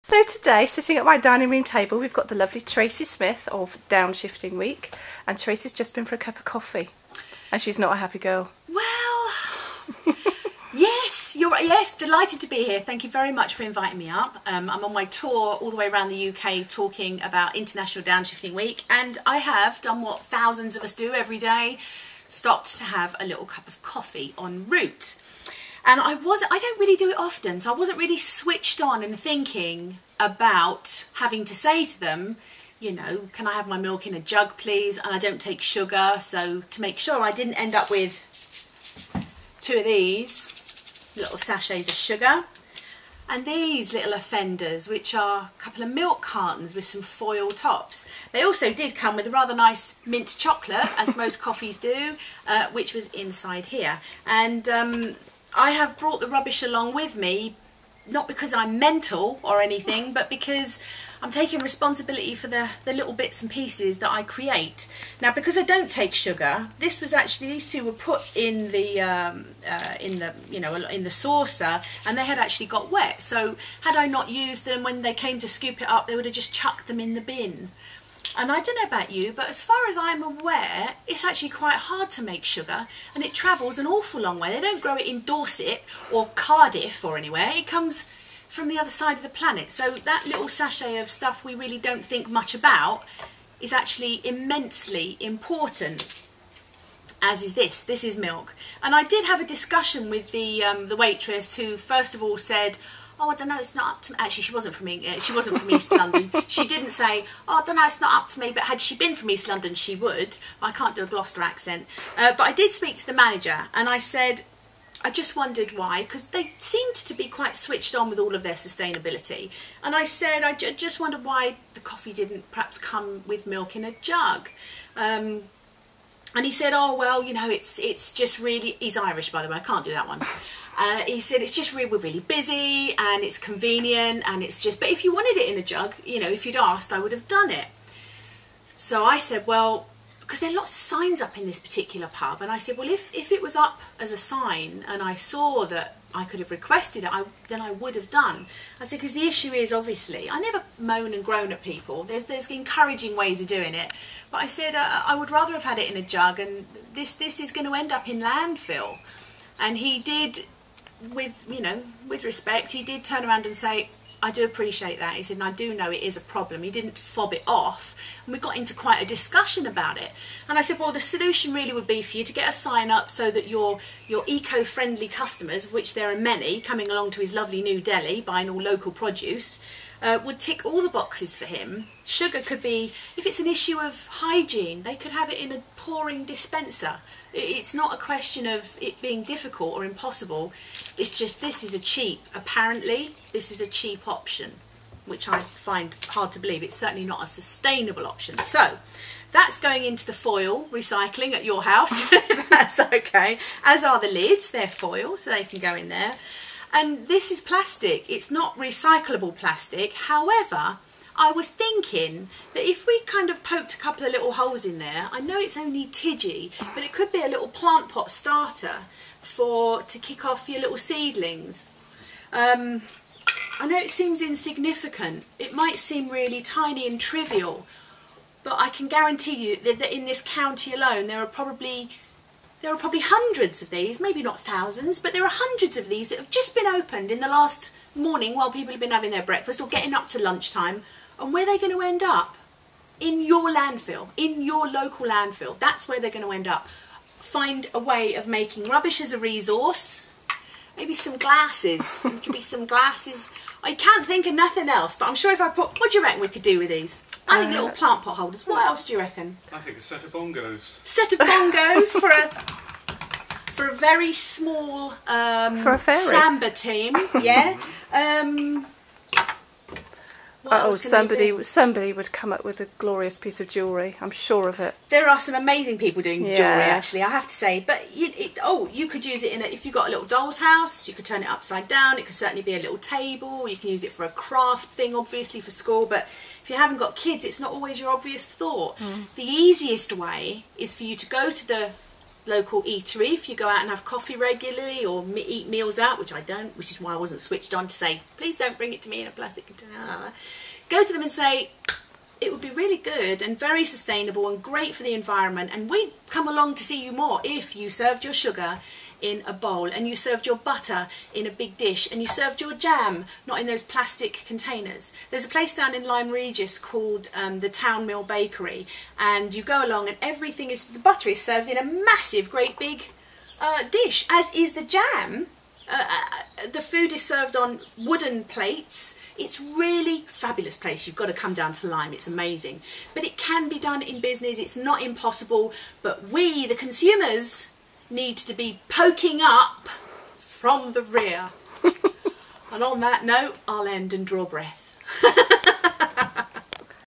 So today, sitting at my dining room table, we've got the lovely Tracey Smith of Downshifting Week, and Tracey's just been for a cup of coffee, and she's not a happy girl. Well, yes, you're right. Yes, delighted to be here. Thank you very much for inviting me up. I'm on my tour all the way around the UK talking about International Downshifting Week, and I have done what thousands of us do every day, stopped to have a little cup of coffee en route. And I don't really do it often, so I wasn't really switched on and thinking about having to say to them, you know, can I have my milk in a jug please? And I don't take sugar, so to make sure I didn't end up with two of these little sachets of sugar. And these little offenders, which are a couple of milk cartons with some foil tops. They also did come with a rather nice mint chocolate, as most coffees do, which was inside here. And I have brought the rubbish along with me, not because I'm mental or anything, but because I'm taking responsibility for the little bits and pieces that I create. Now, because I don't take sugar, this was actually, these two were put in the saucer, and they had actually got wet. So had I not used them, when they came to scoop it up, they would have just chucked them in the bin. And I don't know about you, but as far as I'm aware, it's actually quite hard to make sugar, and it travels an awful long way. They don't grow it in Dorset or Cardiff or anywhere. It comes from the other side of the planet. So that little sachet of stuff we really don't think much about is actually immensely important, as is this. This is milk. And I did have a discussion with the waitress, who first of all said, oh, I don't know, it's not up to me. Actually, she wasn't from East London. She didn't say, oh, I don't know, it's not up to me. But had she been from East London, she would. I can't do a Gloucester accent. But I did speak to the manager, and I said, I just wondered why, because they seemed to be quite switched on with all of their sustainability. And I said, I just wondered why the coffee didn't perhaps come with milk in a jug. And he said, oh, well, you know, it's just really, he's Irish, by the way, I can't do that one. He said, it's just we're really busy and it's convenient, and it's just, but if you wanted it in a jug, you know, if you'd asked, I would have done it. So I said, well, because there are lots of signs up in this particular pub, and I said, well, if it was up as a sign and I saw that I could have requested it, then I would have done. I said, because the issue is, obviously, I never moan and groan at people. There's encouraging ways of doing it. But I said, I would rather have had it in a jug, and this is going to end up in landfill. And he did, with respect, he did turn around and say, I do appreciate that. He said, and I do know it is a problem. He didn't fob it off. And we got into quite a discussion about it. And I said, well, the solution really would be for you to get a sign up so that your eco-friendly customers, of which there are many, coming along to his lovely new deli, buying all local produce, would tick all the boxes for him. Sugar could be, if it's an issue of hygiene, they could have it in a pouring dispenser. It's not a question of it being difficult or impossible. It's just, this is a cheap, apparently, this is a cheap option, which I find hard to believe. It's certainly not a sustainable option. So that's going into the foil recycling at your house. That's okay. As are the lids. They're foil, so they can go in there. And this is plastic. It's not recyclable plastic. However, I was thinking that if we kind of poked a couple of little holes in there, I know it's only tidgy, but it could be a little plant pot starter to kick off your little seedlings. I know it seems insignificant. It might seem really tiny and trivial, but I can guarantee you that in this county alone there are probably hundreds of these, maybe not thousands, but there are hundreds of these that have just been opened in the last morning while people have been having their breakfast or getting up to lunchtime. And where are they going to end up? In your landfill, in your local landfill. That's where they're going to end up. Find a way of making rubbish as a resource. Maybe some glasses. It could be some glasses. I can't think of nothing else, but I'm sure if I what do you reckon we could do with these? I think little plant pot holders. What else do you reckon? I think a set of bongos. Set of bongos for a very small for a fairy samba team. Yeah. Oh, somebody would come up with a glorious piece of jewellery. I'm sure of it. There are some amazing people doing jewellery, actually, I have to say. But you could use it if you've got a little doll's house. You could turn it upside down. It could certainly be a little table. You can use it for a craft thing, obviously, for school. But if you haven't got kids, it's not always your obvious thought. The easiest way is for you to go to the local eatery if you go out and have coffee regularly or eat meals out, which I don't, which is why I wasn't switched on to say, please don't bring it to me in a plastic container. Go to them and say, it would be really good and very sustainable and great for the environment, and we'd come along to see you more if you served your sugar in a bowl and you served your butter in a big dish and you served your jam not in those plastic containers. There's a place down in Lyme Regis called the Town Mill Bakery, and you go along and everything is, the butter is served in a massive great big dish, as is the jam. The food is served on wooden plates. It's really fabulous place. You've got to come down to Lyme. It's amazing. But it can be done in business. It's not impossible. But we, the consumers, need to be poking up from the rear. And on that note, I'll end and draw breath.